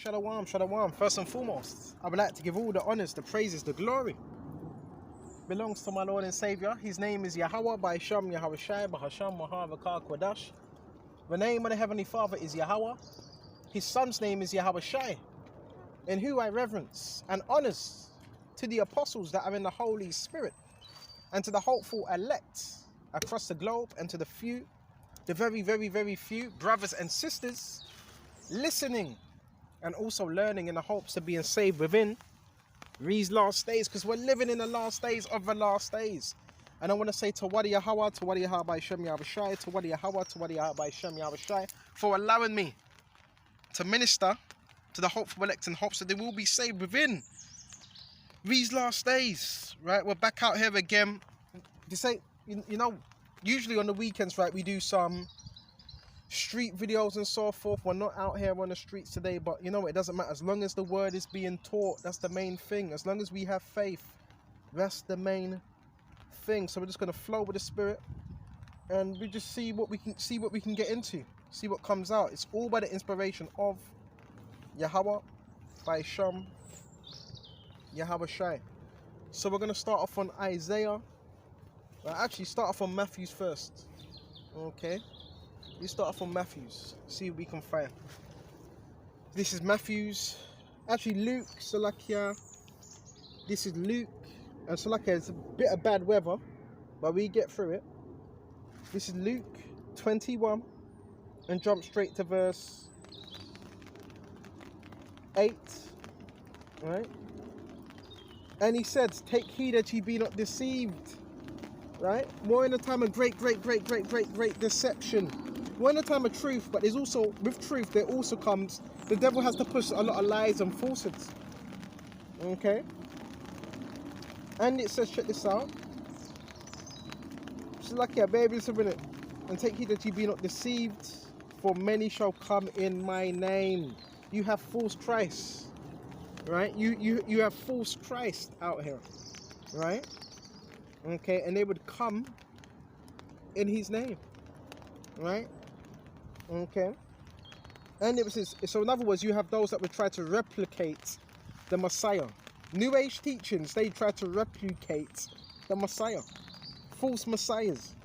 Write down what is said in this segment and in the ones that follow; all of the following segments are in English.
Shalom, shalom. First and foremost, I would like to give all the honors, the praises, the glory belongs to my Lord and Savior. His name is Yahweh by Sham Yahweh Shai by Hasham Mahavakar Kwadash. The name of the Heavenly Father is Yahweh. His Son's name is Yahweh Shai, in who I reverence and honors to the apostles that are in the Holy Spirit, and to the hopeful elect across the globe, and to the few, the very, very, very few brothers and sisters listening and also learning in the hopes of being saved within these last days, because we're living in the last days of the last days. And I want to say to Wadi Yahweh, to Wadi Yahweh by Shem Yahweh Shai, to Wadi Yahweh, to Wadi Yahweh by Shem Yahweh Shai, for allowing me to minister to the hopeful elect in hopes that they will be saved within these last days. Right, we're back out here again. To say, you know, usually on the weekends, right, we do some street videos and so forth. We're not out here on the streets today, but you know, it doesn't matter as long as the word is being taught. That's the main thing. As long as we have faith, that's the main thing. So we're just going to flow with the Spirit, and we just see what we can get into, see what comes out. It's all by the inspiration of Yahweh by Shem Yahweh Shai. So we're going to start off on Isaiah. Actually, start off on Matthews first. Okay, we start off on Matthews, see what we can find. This is Matthews, actually Luke, Salakia. This is Luke, and Salakia, it's a bit of bad weather, but we get through it. This is Luke 21, and jump straight to verse 8, right? And he said, take heed that ye be not deceived, right? We're in a time of great deception. We're in a time of truth, but there's also, with truth, there also comes, the devil has to push a lot of lies and falsehoods. Okay? And it says, check this out. It's like, yeah, baby, it's a minute. And take heed that ye be not deceived, for many shall come in my name. You have false Christ, right? You have false Christ out here, right? Okay, and they would come in his name, right? Okay, and it was so in other words, you have those that would try to replicate the Messiah. New Age teachings, they try to replicate the Messiah, false messiahs,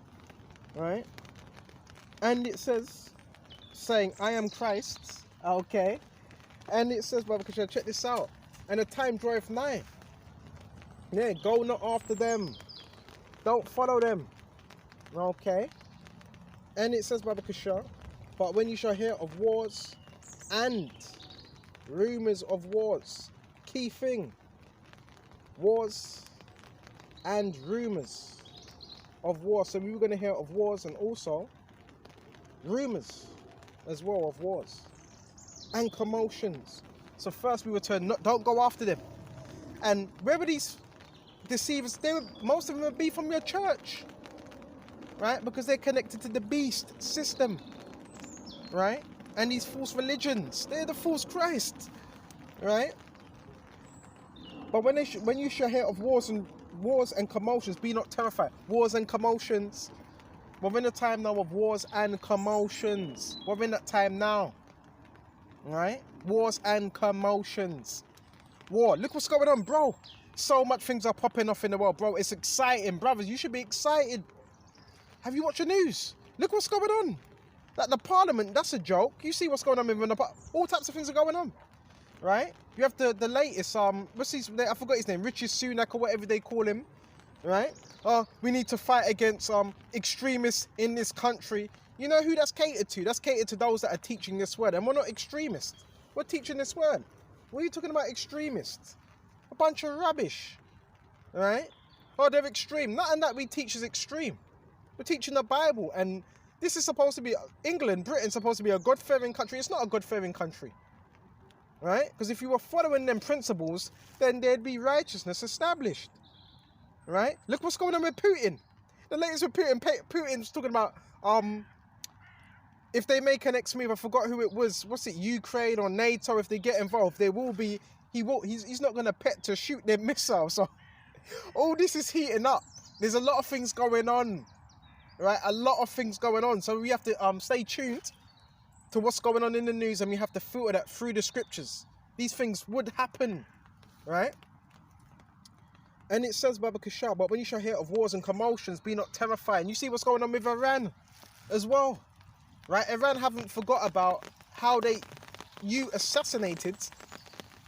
right? And it says, saying, I am Christ, okay, and it says, brother, because check this out, and the time draweth nigh. Yeah, go not after them, don't follow them. Okay. And it says, Brother Kashar, but when you shall hear of wars and rumors of wars, key thing, wars and rumors of wars. So we were going to hear of wars and also rumors as well of wars and commotions. So first we were told, don't go after them. And where were these deceivers? Most of them would be from your church, right? Because they're connected to the beast system, right? And these false religions, they're the false Christ, right? But when you shall hear of wars and commotions, be not terrified. Wars and commotions. We're in a time now of wars and commotions. We're in that time now, right? Wars and commotions. War. Look what's going on, bro. So much things are popping off in the world, bro. It's exciting, brothers. You should be excited. Have you watched the news? Look what's going on. Like the parliament, that's a joke. You see what's going on in the all types of things are going on, right? You have the latest what's his? I forgot his name. Richard Sunak or whatever they call him, right? We need to fight against extremists in this country. You know who that's catered to? That's catered to those that are teaching this word, and we're not extremists. We're teaching this word. What are you talking about, extremists? A bunch of rubbish, right? Oh, they're extreme. Nothing that we teach is extreme. We're teaching the Bible, and this is supposed to be, England, Britain's supposed to be a God-fearing country. It's not a God-fearing country, right? Because if you were following them principles, then there'd be righteousness established, right? Look what's going on with Putin. The latest with Putin, Putin's talking about, if they make an ex-move, I forgot who it was, what's it, Ukraine or NATO, if they get involved, there will be, he's not going to pet to shoot their missiles. So all this is heating up. There's a lot of things going on, right? A lot of things going on. So we have to stay tuned to what's going on in the news, and we have to filter that through the scriptures. These things would happen, right? And it says, Baba Kishar, but when you shall hear of wars and commotions, be not terrified. And you see what's going on with Iran as well, right? Iran haven't forgot about how you assassinated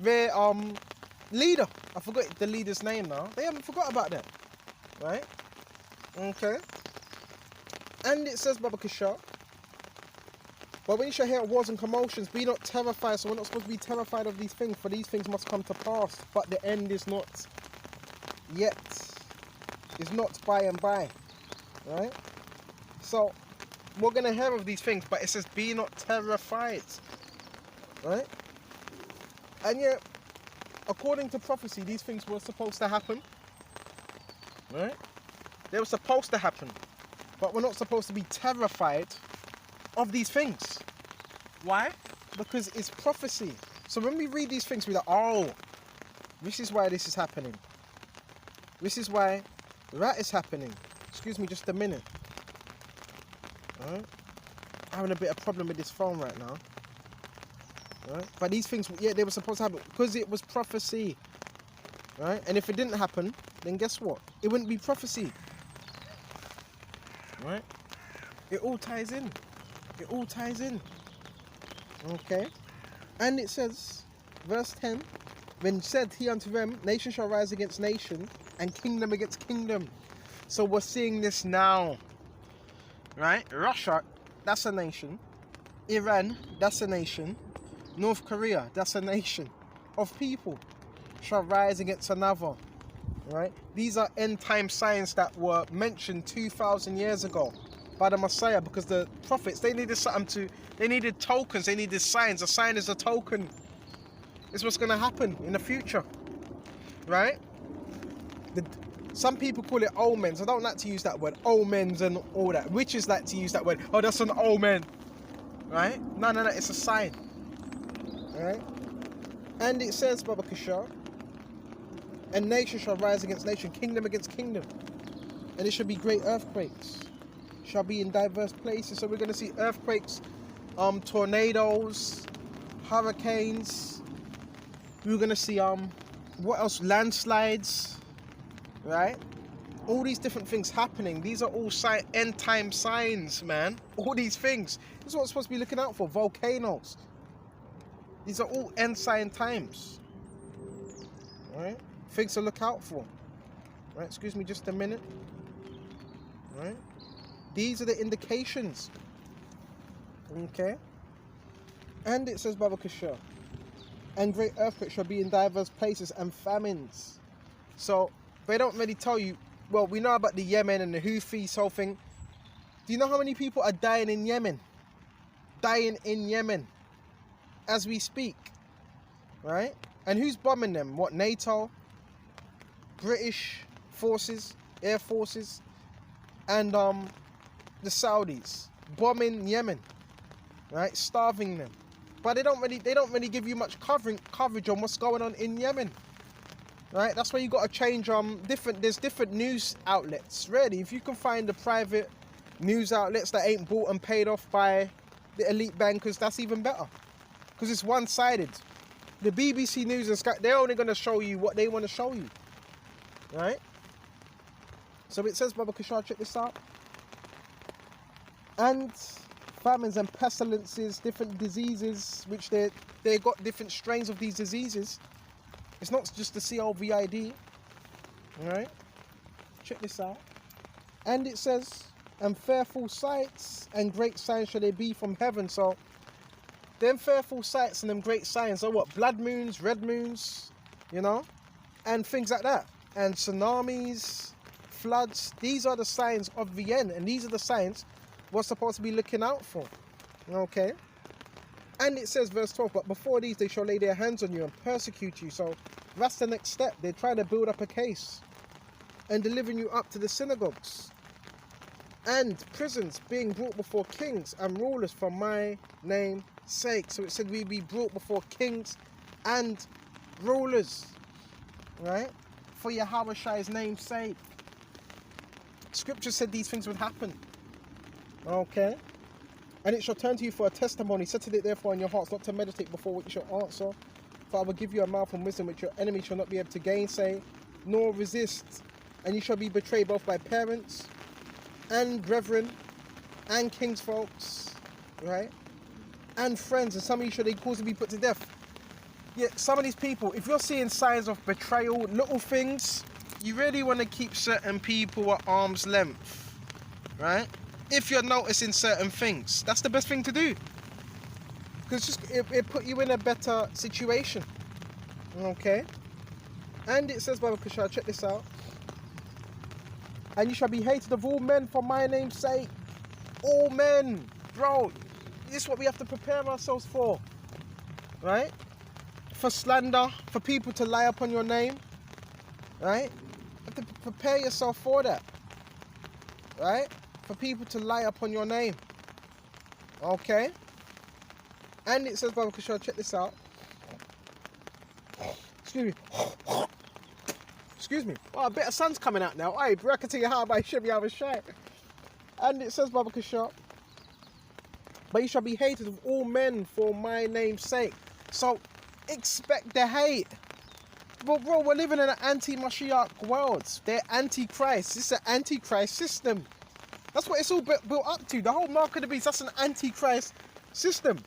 their leader. I forgot the leader's name now. They haven't forgot about that, right? Okay. And it says, Baba Kishar, but when you shall hear of wars and commotions, be not terrified. So we're not supposed to be terrified of these things, for these things must come to pass. But the end is not yet. It's not by and by, right? So we're going to hear of these things, but it says, be not terrified, right? And yet, according to prophecy, these things were supposed to happen, right? They were supposed to happen, but we're not supposed to be terrified of these things. Why? Because it's prophecy. So when we read these things, we're like, oh, this is why this is happening. This is why that is happening. Excuse me just a minute. Alright? I'm having a bit of problem with this phone right now. Right? But these things, yeah, they were supposed to happen because it was prophecy. Right? And if it didn't happen, then guess what? It wouldn't be prophecy. Right? It all ties in. It all ties in. Okay? And it says, verse 10, when said he unto them, nation shall rise against nation, and kingdom against kingdom. So we're seeing this now. Right? Russia, that's a nation. Iran, that's a nation. North Korea, that's a nation of people, shall rise against another. Right? These are end time signs that were mentioned 2,000 years ago by the Messiah, because the prophets, they needed they needed tokens, they needed signs. A sign is a token. It's what's going to happen in the future. Right? Some people call it omens. I don't like to use that word, omens and all that. Witches like to use that word. Oh, that's an omen. Right? No, it's a sign. Right? And it says, Baba Kishar, and nation shall rise against nation, kingdom against kingdom. And it shall be great earthquakes, shall be in diverse places. So we're going to see earthquakes, tornadoes, hurricanes. We're going to see, what else? Landslides, right? All these different things happening. These are all end time signs, man. All these things. This is what we're supposed to be looking out for. Volcanoes. These are all end sign times. Right? Things to look out for. Right? Excuse me just a minute. Right? These are the indications. Okay? And it says, Baba Kishar, and great earthquakes shall be in diverse places, and famines. So they don't really tell you. Well, we know about the Yemen and the Houthis whole thing. Do you know how many people are dying in Yemen? Dying in Yemen as we speak, right? And who's bombing them? What, NATO, British forces, air forces, and the Saudis bombing Yemen, right? Starving them. But they don't really give you much coverage on what's going on in Yemen, right? That's why you got to change there's different news outlets. Really, if you can find the private news outlets that ain't bought and paid off by the elite bankers, that's even better, because it's one-sided. The BBC News and Sky, they're only going to show you what they want to show you, right? So it says, Baba Kishar, check this out. And famines and pestilences, different diseases, which they got different strains of these diseases. It's not just the COVID, right? Check this out. And it says, and fearful sights and great signs shall they be from heaven. So them fearful sights and them great signs are what? Blood moons, red moons, you know, and things like that. And tsunamis, floods. These are the signs of the end, and these are the signs we're supposed to be looking out for. Okay? And it says, verse 12, but before these they shall lay their hands on you and persecute you. So that's the next step. They're trying to build up a case and delivering you up to the synagogues and prisons, being brought before kings and rulers for my name's sake. So it said we be brought before kings and rulers, right? For Yahweh's name's sake. Scripture said these things would happen. Okay? And it shall turn to you for a testimony. Settle it therefore in your hearts, not to meditate before what you shall answer. For I will give you a mouth and wisdom which your enemy shall not be able to gainsay, nor resist. And you shall be betrayed both by parents and brethren and kinsfolks, right? And friends. And some of you shall they cause to be put to death. Yeah, some of these people, if you're seeing signs of betrayal, little things, you really want to keep certain people at arm's length, right? If you're noticing certain things, that's the best thing to do. Because it put you in a better situation. Okay? And it says, Baba Kushal, check this out. And you shall be hated of all men for my name's sake. All men. Bro, this is what we have to prepare ourselves for. Right? For slander, for people to lie upon your name. Right? You have to prepare yourself for that. Right? For people to lie upon your name. Okay? And it says, Baba Kushal, check this out. Excuse me. Excuse me. Oh, a bit of sun's coming out now. Hey, bro, I can tell you how I should be having shit. And it says, Baba Kushal, but you shall be hated of all men for my name's sake. So, expect the hate. But bro, we're living in an anti-Mashiach world. They're anti-Christ. This is an anti-Christ system. That's what it's all built up to. The whole mark of the beast, that's an anti-Christ system.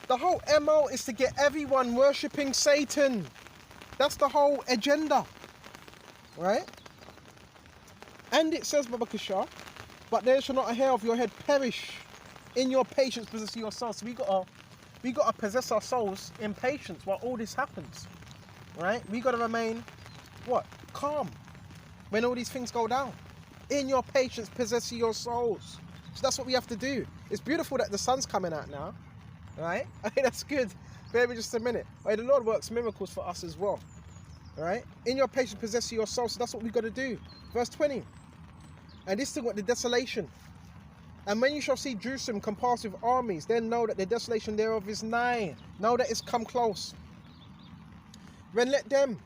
The whole MO is to get everyone worshipping Satan. That's the whole agenda. Right? And it says, Baba Kushal, but there shall not a hair of your head perish. In your patience possess your souls. So we gotta possess our souls in patience while all this happens. Right? We gotta remain what? Calm. When all these things go down. In your patience possess your souls. So that's what we have to do. It's beautiful that the sun's coming out now. Right? I think that's good. Baby, just a minute. Right, the Lord works miracles for us as well. Right? In your patience possess your soul. So that's what we got to do. Verse 20. And this thing with the desolation. And when you shall see Jerusalem compassed with armies, then know that the desolation thereof is nigh. Know that it's come close. Then let them,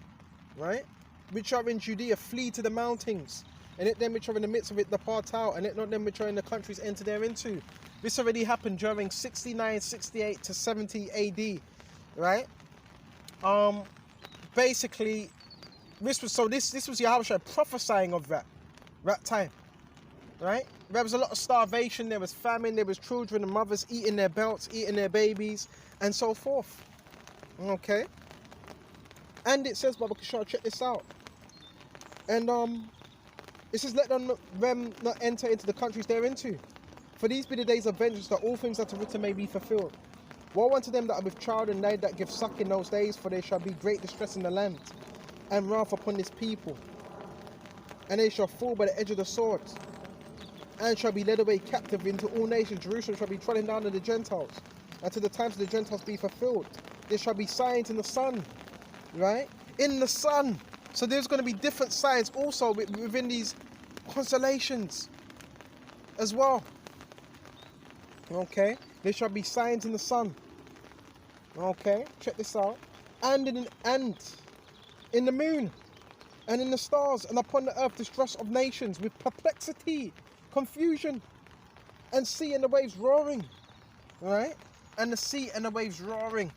right, which are in Judea flee to the mountains. And let them which are in the midst of it depart out. And let not them which are in the countries enter thereinto. This already happened during 69, 68 to 70 AD, right? Basically, this was Yahushua prophesying of that time, right? There was a lot of starvation, there was famine, there was children and mothers eating their belts, eating their babies, and so forth. Okay? And it says, Baba Kushal, check this out. And it says, let them not enter into the countries thereinto. For these be the days of vengeance, that all things that are written may be fulfilled. Woe unto them that are with child and they that give suck in those days, for there shall be great distress in the land, and wrath upon this people. And they shall fall by the edge of the sword, and shall be led away captive into all nations. Jerusalem shall be trodden down of the Gentiles, until the times of the Gentiles be fulfilled. There shall be signs in the sun, right? In the sun. So there's going to be different signs also within these constellations as well. Okay, there shall be signs in the sun. Okay, check this out. And in the moon, and in the stars, and upon the earth distress of nations, with perplexity, confusion, and sea and the waves roaring. Right? And the sea and the waves roaring.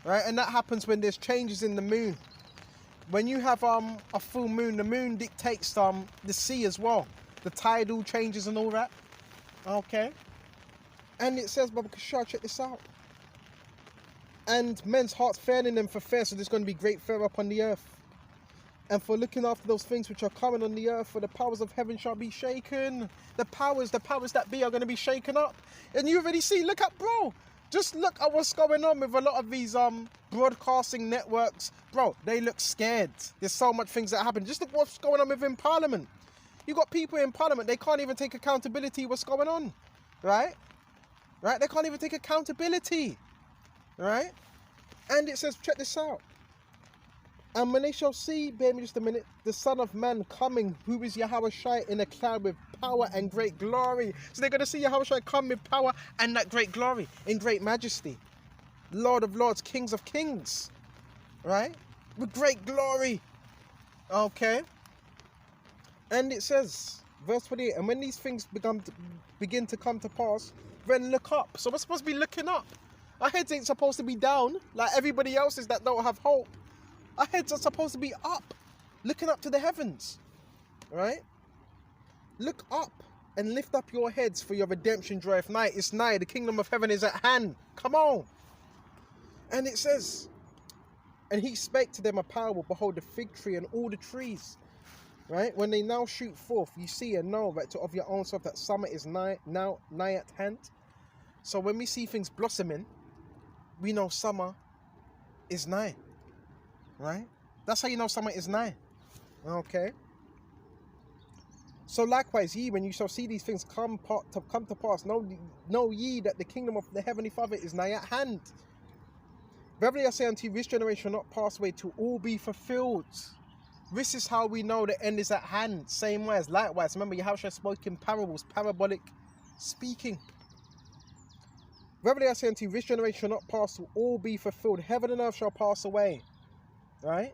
Right? And that happens when there's changes in the moon. When you have a full moon, the moon dictates the sea as well. The tidal changes and all that. Okay. And it says, Baba Kushal, check this out. And men's hearts failing them for fear, so there's going to be great fear upon the earth. And for looking after those things which are coming on the earth, for the powers of heaven shall be shaken. The powers that be are going to be shaken up. And you already see, look at, bro. Just look at what's going on with a lot of these broadcasting networks. Bro, they look scared. There's so much things that happen. Just look what's going on within Parliament. You got people in Parliament, they can't even take accountability what's going on. Right? Right? They can't even take accountability. Right? And it says, check this out. And when they shall see, bear me just a minute, the Son of Man coming, who is Yahushua in a cloud with power and great glory. So they're going to see Yahushua come with power and that great glory, in great majesty. Lord of lords, kings of kings. Right? With great glory. Okay? And it says, verse 28, and when these things begin to come to pass, Then look up. So we're supposed to be looking up. Our heads ain't supposed to be down like everybody else's that don't have hope. Our heads are supposed to be up, looking up to the heavens. Right? Look up and lift up your heads, for your redemption draweth nigh. It's nigh. The kingdom of heaven is at hand. Come on. And it says, and he spake to them a parable. Behold, the fig tree and all the trees. Right? When they now shoot forth, you see and know that of your own self that summer is nigh at hand. So when we see things blossoming, we know summer is nigh. Right? That's how you know summer is nigh. Okay? So likewise, ye, when you shall see these things come to pass, know ye that the kingdom of the heavenly Father is nigh at hand. Verily I say unto you, this generation will not pass away till all be fulfilled. This is how we know the end is at hand. Same way as likewise. Remember, Yahushua spoke in parables, parabolic speaking. Verily I say unto you, this generation shall not pass till all be fulfilled. Heaven and earth shall pass away. Right?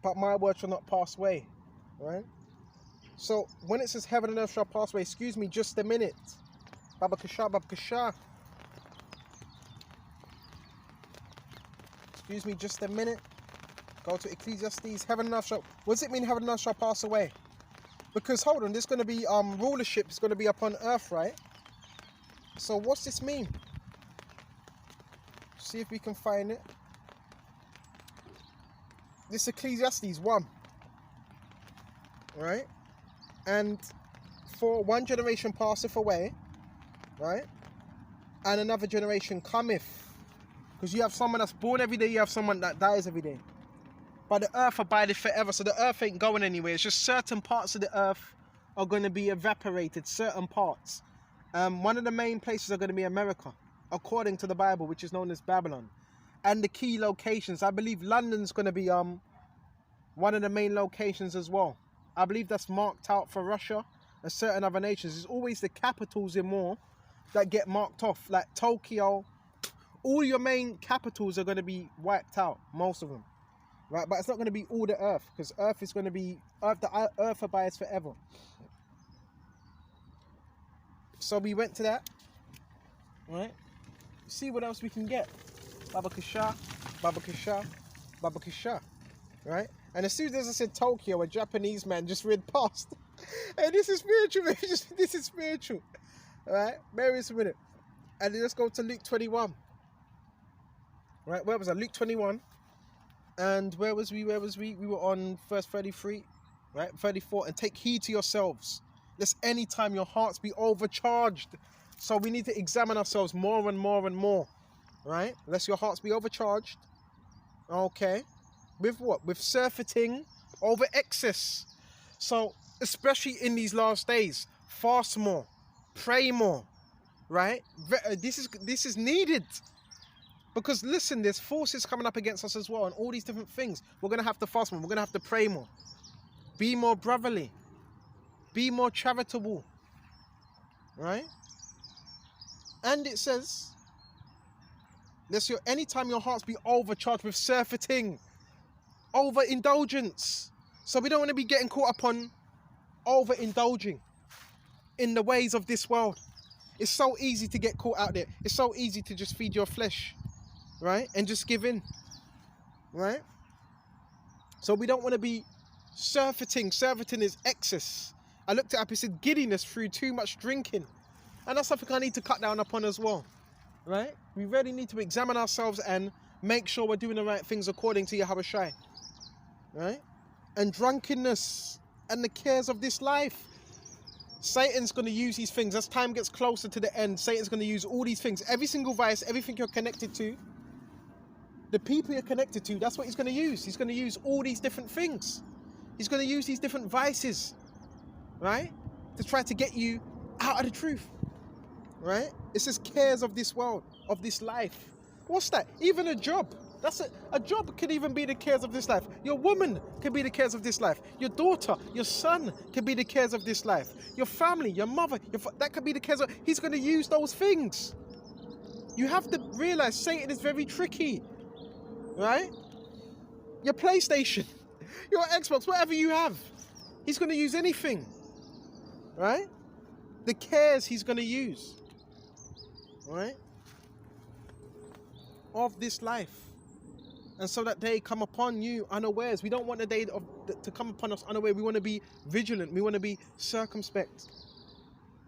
But my word shall not pass away. Right? So when it says heaven and earth shall pass away, excuse me just a minute. Baba Kasha, Baba Kasha. Excuse me just a minute. Go to Ecclesiastes. Heaven and earth shall... What does it mean heaven and earth shall pass away? Because hold on, there's going to be rulership is going to be upon earth, right? So what's this mean? See if we can find it. This Ecclesiastes 1. Right? And for one generation passeth away, right? And another generation cometh. Because you have someone that's born every day, you have someone that dies every day. But the earth abideth forever, so the earth ain't going anywhere. It's just certain parts of the earth are going to be evaporated, certain parts. One of the main places are going to be America, according to the Bible, which is known as Babylon. And the key locations, I believe London's going to be one of the main locations as well. I believe that's marked out for Russia and certain other nations. It's always the capitals in war that get marked off, like Tokyo. All your main capitals are going to be wiped out, most of them. Right? But it's not going to be all the earth, because earth is going to be, the earth abides forever. So we went to that. Right? See what else we can get. Baba Kasha, Baba Kasha, Baba Kasha. Right? And as soon as I said Tokyo, a Japanese man just read past. Hey, this is spiritual, man. This is spiritual. Alright? Bear with us a minute. And then let's go to Luke 21. Right? Where was I? Luke 21. And where was we? We were on verse 33. Right? 34. And take heed to yourselves, lest any time your hearts be overcharged. So we need to examine ourselves more and more and more. Right? Lest your hearts be overcharged. Okay. With what? With surfeiting over excess. So, especially in these last days, fast more, pray more, right? This is needed. Because listen, there's forces coming up against us as well, and all these different things. We're going to have to fast more. We're going to have to pray more. Be more brotherly. Be more charitable. Right? And it says, anytime your hearts be overcharged with surfeiting, overindulgence. So we don't want to be getting caught up on overindulging in the ways of this world. It's so easy to get caught out there. It's so easy to just feed your flesh, right? And just give in, right? So we don't want to be surfeiting. Surfeiting is excess. I looked it up, it said giddiness through too much drinking. And that's something I need to cut down upon as well, right? We really need to examine ourselves and make sure we're doing the right things according to Yahushua. Right? And drunkenness and the cares of this life. Satan's going to use these things. As time gets closer to the end, Satan's going to use all these things. Every single vice, everything you're connected to, the people you're connected to, that's what he's going to use. He's going to use all these different things. He's going to use these different vices, right? To try to get you out of the truth, right? It says cares of this world, of this life. What's that? Even a job. That's it. A job can even be the cares of this life. Your woman can be the cares of this life. Your daughter, your son can be the cares of this life. Your family, your mother, that could be the cares of... He's going to use those things. You have to realize Satan is very tricky. Right? Your PlayStation, your Xbox, whatever you have. He's going to use anything. Right? The cares he's going to use. right, of this life. And so that day come upon you unawares. We don't want the day to come upon us unaware. We want to be vigilant. We want to be circumspect.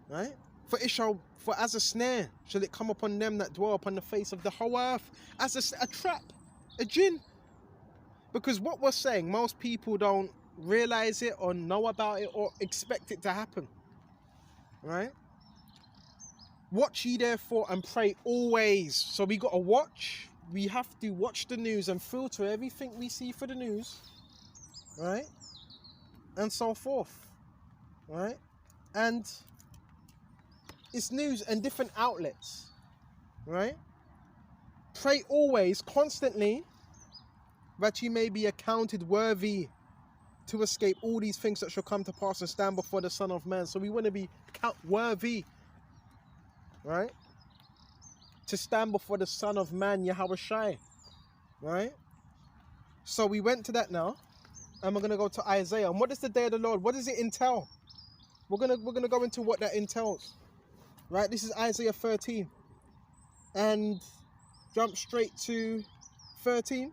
Right? For as a snare shall it come upon them that dwell upon the face of the whole earth. As a trap, a jinn. Because what we're saying, most people don't realize it or know about it or expect it to happen. Right? Watch ye therefore and pray always. So we got to watch. We have to watch the news and filter everything we see for the news. Right? And so forth. Right? And it's news and different outlets. Right? Pray always, constantly, that you may be accounted worthy to escape all these things that shall come to pass and stand before the Son of Man. So we want to be worthy, right? To stand before the Son of Man, Yahweh Shai, right? So we went to that now, and we're going to go to Isaiah. And what is the day of the Lord? What does it entail? We're gonna go into what that entails, right? This is Isaiah 13, and jump straight to 13.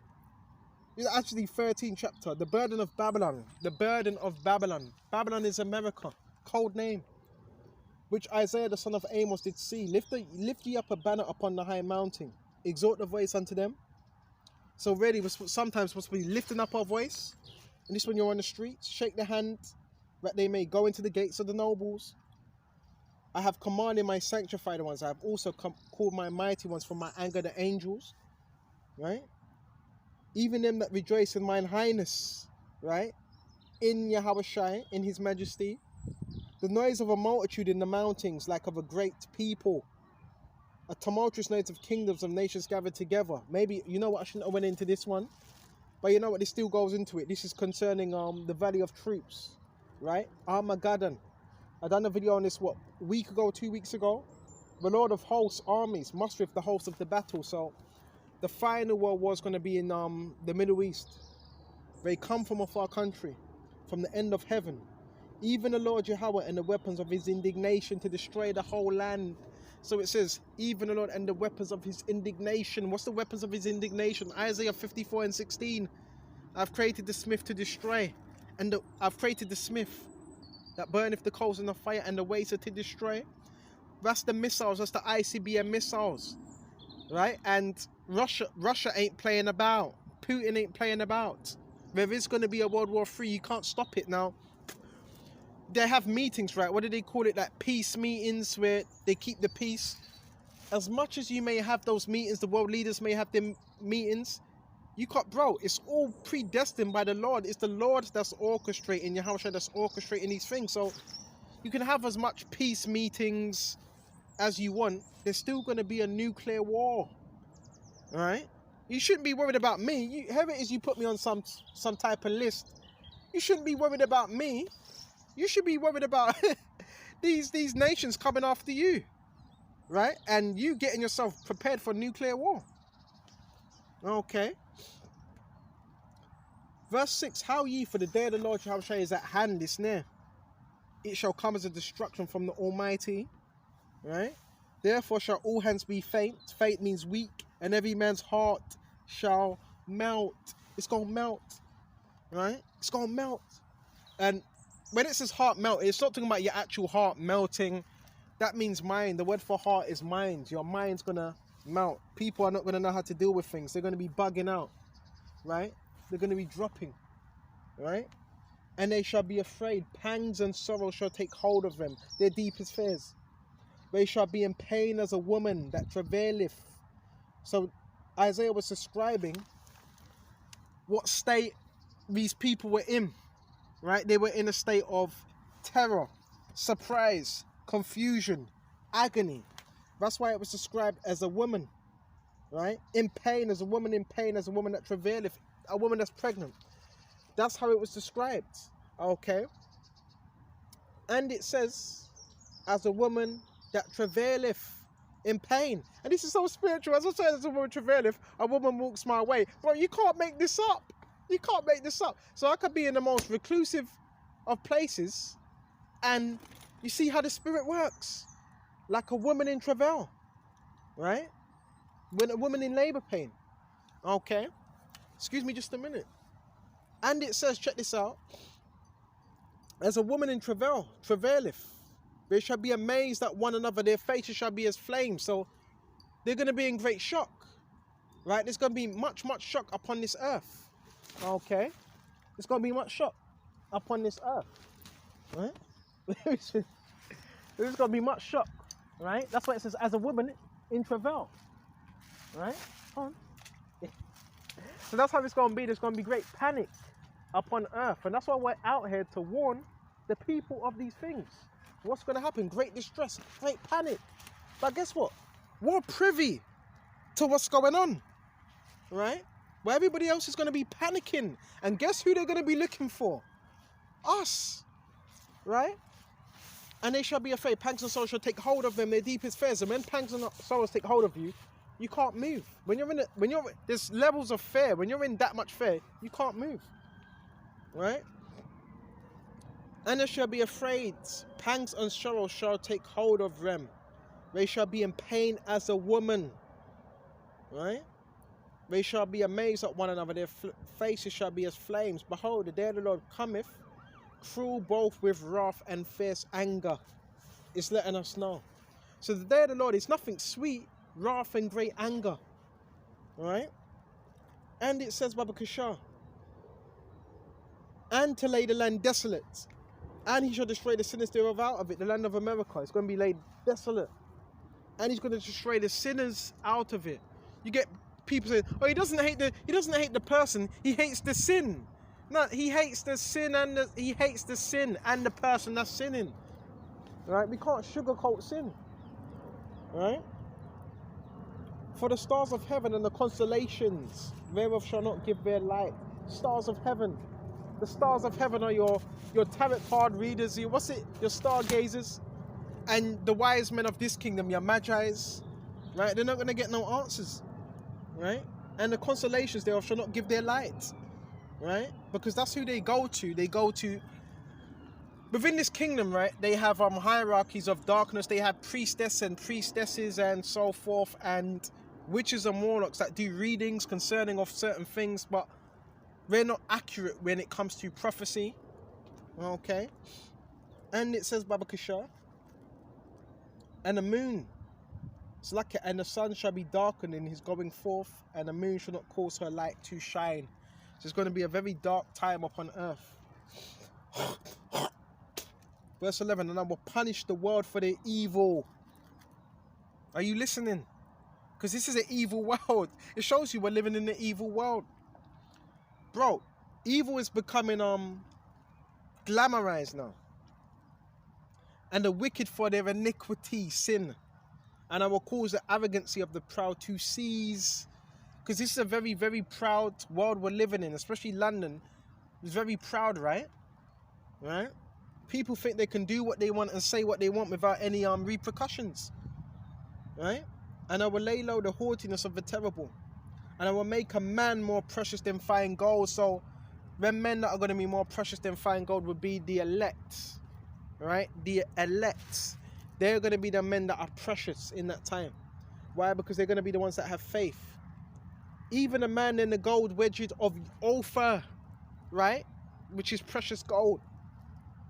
It's actually 13 chapter. The burden of Babylon. The burden of Babylon. Babylon is America. Cold name. Which Isaiah the son of Amos did see. Lift ye up a banner upon the high mountain. Exhort the voice unto them. So really, we're sometimes supposed to be lifting up our voice. And this when you're on the streets. Shake the hand that they may go into the gates of the nobles. I have commanded my sanctified ones. I have also called my mighty ones from my anger the angels. Right? Even them that rejoice in mine highness, right? In Yahweh Shai, in his majesty. The noise of a multitude in the mountains, like of a great people. A tumultuous noise of kingdoms of nations gathered together. Maybe, you know what, I shouldn't have went into this one. But you know what, this still goes into it. This is concerning the Valley of Troops, right? Armageddon. I done a video on this, what, a week ago, 2 weeks ago? The Lord of hosts, armies, mustereth the hosts of the battle. So the final war was going to be in the Middle East. They come from a far country, from the end of heaven. Even the Lord Yahweh and the weapons of his indignation to destroy the whole land. So it says, even the Lord and the weapons of his indignation. What's the weapons of his indignation? Isaiah 54 and 16. I've created the smith to destroy. And I've created the smith that burneth the coals in the fire and the waster to destroy. That's the missiles. That's the ICBM missiles. Right? And Russia ain't playing about. Putin ain't playing about. There is going to be a World War III. You can't stop it now. They have meetings, right? What do they call it? Like peace meetings where they keep the peace. As much as you may have those meetings, the world leaders may have them meetings. You can't, bro, it's all predestined by the Lord. It's the Lord that's orchestrating, Yahweh that's orchestrating these things. So you can have as much peace meetings as you want. There's still going to be a nuclear war. All right? You shouldn't be worried about me. Whoever it is you put me on some type of list, you shouldn't be worried about me. You should be worried about these nations coming after you, right? And you getting yourself prepared for nuclear war. Okay. Verse 6, how ye, for the day of the Lord Yahweh is at hand, is near. It shall come as a destruction from the Almighty, right? Therefore shall all hands be faint. Faint means weak. And every man's heart shall melt. It's going to melt, right? It's going to melt. And when it says heart melt, it's not talking about your actual heart melting. That means mind. The word for heart is mind. Your mind's going to melt. People are not going to know how to deal with things. They're going to be bugging out, right? They're going to be dropping, right? And they shall be afraid. Pangs and sorrow shall take hold of them. Their deepest fears. They shall be in pain as a woman that travaileth. So Isaiah was describing what state these people were in. Right? They were in a state of terror, surprise, confusion, agony. That's why it was described as a woman, right? In pain, as a woman in pain, as a woman that travaileth, a woman that's pregnant. That's how it was described, okay? And it says, as a woman that travaileth in pain. And this is so spiritual. As I said, as a woman travaileth, a woman walks my way. Bro, you can't make this up. You can't make this up. So I could be in the most reclusive of places and you see how the spirit works. Like a woman in travail. right? When a woman in labor pain, okay? Excuse me just a minute. And it says, check this out, as a woman in travaileth, they shall be amazed at one another, their faces shall be as flames. So they're going to be in great shock, right? There's going to be much shock upon this earth, okay? There's going to be much shock upon this earth, right? There's going to be much shock, right? That's why it says, as a woman in travail, right? So that's how it's going to be. There's going to be great panic upon earth, and that's why we're out here to warn the people of these things. What's going to happen? Great distress, great panic. But guess what? We're privy to what's going on, right? Where everybody else is going to be panicking, and guess who they're going to be looking for? Us, right? And they shall be afraid. Pangs and sorrows shall take hold of them, their deepest fears. And when pangs and sorrows take hold of you, you can't move. There's levels of fear. When you're in that much fear, you can't move, right? And they shall be afraid. Pangs and sorrows shall take hold of them. They shall be in pain as a woman, right? They shall be amazed at one another. Their faces shall be as flames. Behold, the day of the Lord cometh, cruel both with wrath and fierce anger. It's letting us know. So the day of the Lord is nothing sweet, wrath and great anger, right? And it says, Baba Kashar, and to lay the land desolate, and he shall destroy the sinners thereof out of it. The land of America is going to be laid desolate, and he's going to destroy the sinners out of it. You get people saying, "Oh, he doesn't hate the person. He hates the sin." No, he hates the sin and the person that's sinning. Right? We can't sugarcoat sin. Right? For the stars of heaven and the constellations thereof shall not give their light. Stars of heaven. The stars of heaven are your tarot card readers, your stargazers, and the wise men of this kingdom, your magi's, right? They're not going to get no answers, right? And the constellations thereof shall not give their light, right? Because that's who they go to. They go to, within this kingdom, right? They have hierarchies of darkness. They have priestesses and so forth, and witches and warlocks that do readings concerning of certain things, but they're not accurate when it comes to prophecy. Okay. And it says, Baba Kashar, and the moon, and the sun shall be darkened in his going forth, and the moon shall not cause her light to shine. So it's going to be a very dark time upon earth. Verse 11, and I will punish the world for their evil. Are you listening? Because this is an evil world. It shows you we're living in an evil world. Bro, evil is becoming glamorized now. And the wicked for their iniquity, sin. And I will cause the arrogancy of the proud to cease. Because this is a very, very proud world we're living in, especially London. It's very proud, right? Right? People think they can do what they want and say what they want without any repercussions. Right? And I will lay low the haughtiness of the terrible. And I will make a man more precious than fine gold. So, the men that are going to be more precious than fine gold would be the elect. Right? The elect. They're going to be the men that are precious in that time. Why? Because they're going to be the ones that have faith. Even a man in the gold wedges of Ophir. Right? Which is precious gold.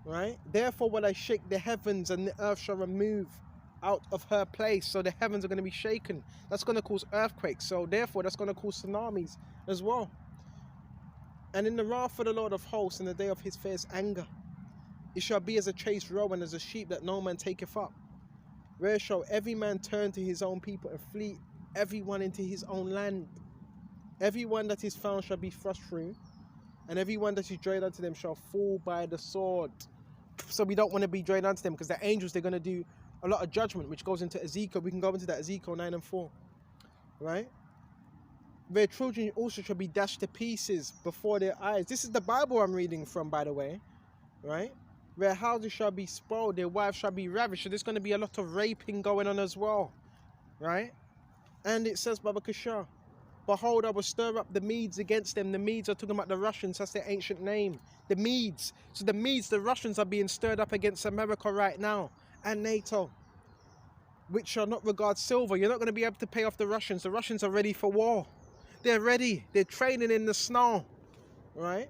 Right? Therefore will I shake the heavens, and the earth shall remove out of her place. So the heavens are going to be shaken. That's going to cause earthquakes. So therefore that's going to cause tsunamis as well. And in the wrath of the Lord of hosts, in the day of his fierce anger, it shall be as a chased roe and as a sheep that no man taketh up. Where shall every man turn to his own people and flee everyone into his own land? Everyone that is found shall be thrust through, and everyone that is joined unto them shall fall by the sword. So we don't want to be joined unto them, because the angels, they're going to do a lot of judgment, which goes into Ezekiel. We can go into that, Ezekiel 9 and 4. Right? Their children also shall be dashed to pieces before their eyes. This is the Bible I'm reading from, by the way. Right? Their houses shall be spoiled, their wives shall be ravished. So there's going to be a lot of raping going on as well. Right? And it says, Baba Kashar, behold, I will stir up the Medes against them. The Medes are talking about the Russians. That's their ancient name. The Medes. So the Medes, the Russians, are being stirred up against America right now. And NATO. which shall not regard silver. You're not going to be able to pay off the Russians. The Russians are ready for war. They're ready. They're training in the snow, right?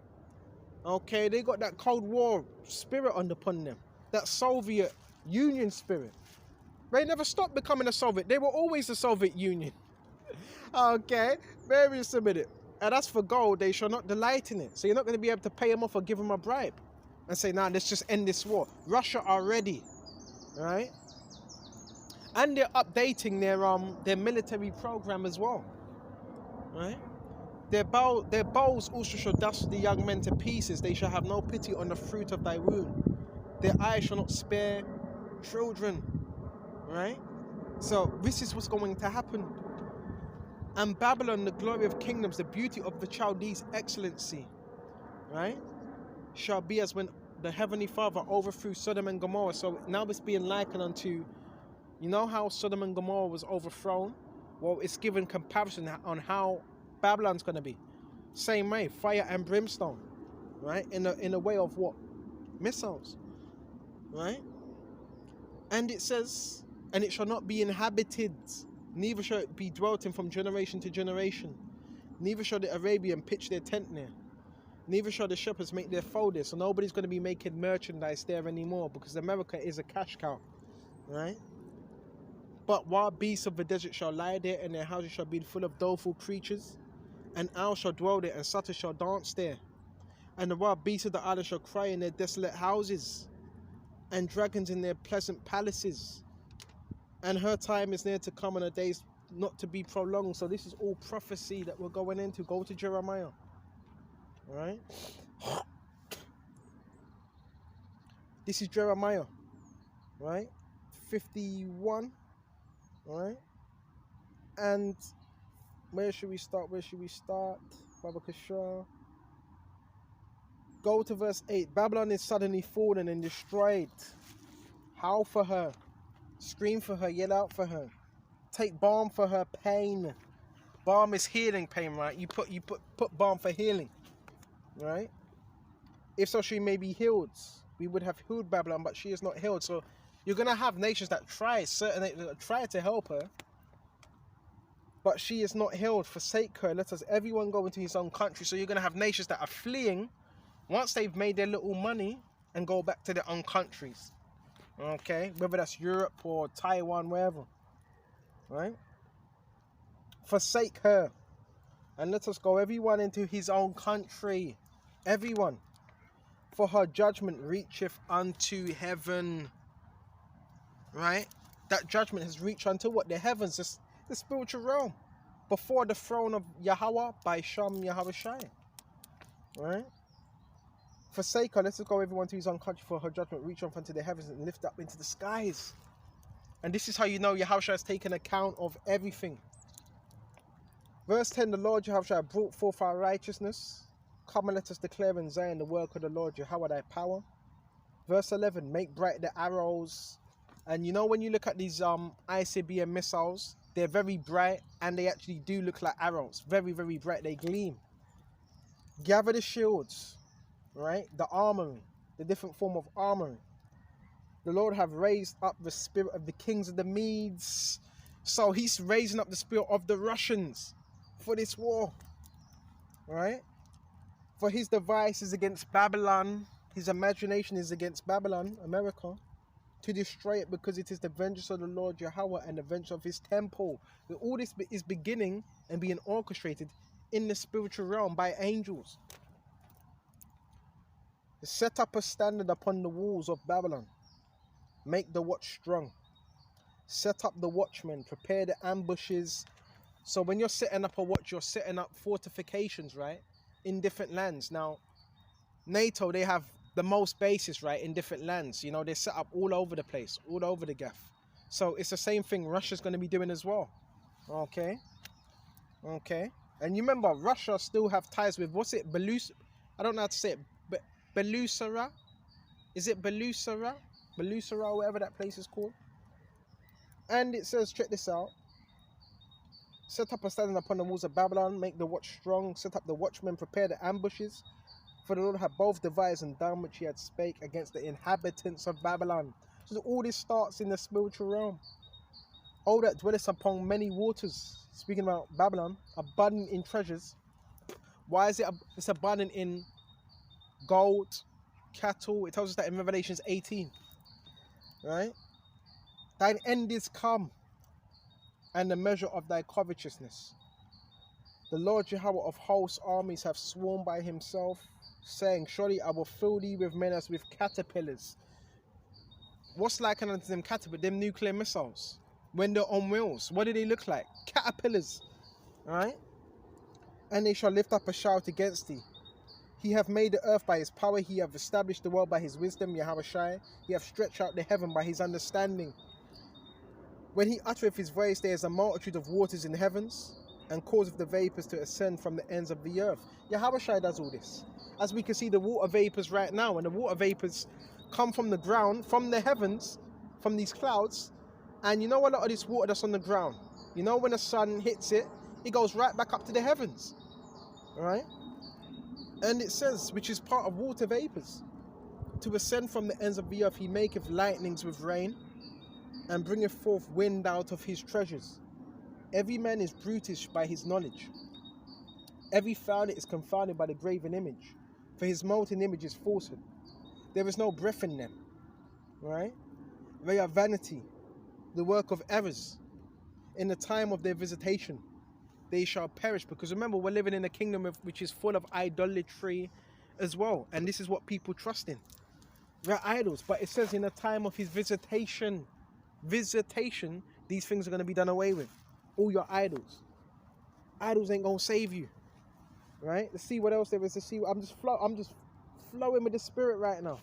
Okay, they got that Cold War spirit upon them, that Soviet Union spirit. They never stopped becoming a Soviet. They were always the Soviet Union. Okay, very submitted. And as for gold, they shall not delight in it. So you're not going to be able to pay them off or give them a bribe and say, nah, let's just end this war. Russia are ready, right? And they're updating their military program as well, right? Their bows also shall dust the young men to pieces. They shall have no pity on the fruit of thy womb. Their eyes shall not spare children, right? So this is what's going to happen. And Babylon, the glory of kingdoms, the beauty of the Chaldees' excellency, right, shall be as when the Heavenly Father overthrew Sodom and Gomorrah. So now it's being likened unto, you know how Sodom and Gomorrah was overthrown? Well, it's given comparison on how Babylon's going to be. Same way, fire and brimstone, right? In a way of what? Missiles, right? And it says, and it shall not be inhabited, neither shall it be dwelt in from generation to generation. Neither shall the Arabian pitch their tent near. Neither shall the shepherds make their fold there. So nobody's going to be making merchandise there anymore, because America is a cash cow, right? But wild beasts of the desert shall lie there, and their houses shall be full of doleful creatures. And owls shall dwell there, and satyrs shall dance there. And the wild beasts of the island shall cry in their desolate houses, and dragons in their pleasant palaces. And her time is near to come, and her days not to be prolonged. So this is all prophecy that we're going into. Go to Jeremiah, right? This is Jeremiah, right? 51, right? And where should we start? Baba Kishar. Go to verse 8. Babylon is suddenly fallen and destroyed. Howl for her. Scream for her. Yell out for her. Take balm for her pain. Balm is healing pain, right? You put balm for healing, right? If so, she may be healed. We would have healed Babylon, but she is not healed. So you're going to have nations that try to help her, but she is not healed. Forsake her. Let us everyone go into his own country. So you're going to have nations that are fleeing once they've made their little money and go back to their own countries. Okay? Whether that's Europe or Taiwan, wherever. Right? Forsake her. And let us go everyone into his own country. Everyone. For her judgment reacheth unto heaven. Right? That judgment has reached unto what? The heavens. The spiritual realm, before the throne of Yahweh by Shem Yahweh Shai. Right? Forsake her, let us go everyone to his own country, for her judgment reach up unto the heavens and lift up into the skies. And this is how you know Yahweh Shai has taken account of everything. Verse 10, the Lord Yahweh Shai brought forth our righteousness. Come and let us declare in Zion the work of the Lord Yahweh thy power. Verse 11, make bright the arrows. And you know when you look at these ICBM missiles, they're very bright, and they actually do look like arrows. Very, very bright. They gleam. Gather the shields, right? The armory, the different form of armory. The Lord have raised up the spirit of the kings of the Medes. So he's raising up the spirit of the Russians for this war, right? For his device is against Babylon. His imagination is against Babylon, America, to destroy it, because it is the vengeance of the Lord Yahweh and the vengeance of his temple. All this is beginning and being orchestrated in the spiritual realm by angels. Set up a standard upon the walls of Babylon. Make the watch strong. Set up the watchmen. Prepare the ambushes. So when you're setting up a watch, you're setting up fortifications, right? In different lands. Now, NATO, they have the most bases, right, in different lands. You know, they're set up all over the place, all over the gaff. So it's the same thing Russia's going to be doing as well. Okay. And you remember, Russia still have ties with, what's it, Belus? I don't know how to say it. Belusara? Is it Belusara? Belusara, whatever that place is called. And it says, check this out. Set up a standing upon the walls of Babylon. Make the watch strong. Set up the watchmen. Prepare the ambushes. For the Lord had both devised and done which he had spake against the inhabitants of Babylon. So all this starts in the spiritual realm. O that dwellest upon many waters, speaking about Babylon, abundant in treasures. Why is it? It's abundant in gold, cattle. It tells us that in Revelations 18, right? Thine end is come, and the measure of thy covetousness. The Lord Jehovah of hosts' armies hath sworn by himself, saying, surely I will fill thee with men as with caterpillars. What's like unto them caterpillars? Them nuclear missiles. When they're on wheels, what do they look like? Caterpillars, right? And they shall lift up a shout against thee. He hath made the earth by his power. He hath established the world by his wisdom, Yahushai. He hath stretched out the heaven by his understanding. When he uttereth his voice, there is a multitude of waters in the heavens, and causeth the vapours to ascend from the ends of the earth. Yahushai does all this. As we can see the water vapours right now, and the water vapours come from the ground, from the heavens, from these clouds. And you know a lot of this water that's on the ground, you know when the sun hits it, it goes right back up to the heavens, right? And it says, which is part of water vapours, to ascend from the ends of the earth. He maketh lightnings with rain, and bringeth forth wind out of his treasures. Every man is brutish by his knowledge. Every founder is confounded by the graven image, for his molten image is falsehood. There is no breath in them, right? They are vanity, the work of errors. In the time of their visitation, they shall perish. Because remember, we're living in a kingdom which is full of idolatry as well. And this is what people trust in. They're idols. But it says in the time of his visitation, these things are going to be done away with. All your idols. Idols ain't going to save you. Right? Let's see what else there is to see. I'm just flowing with the spirit right now.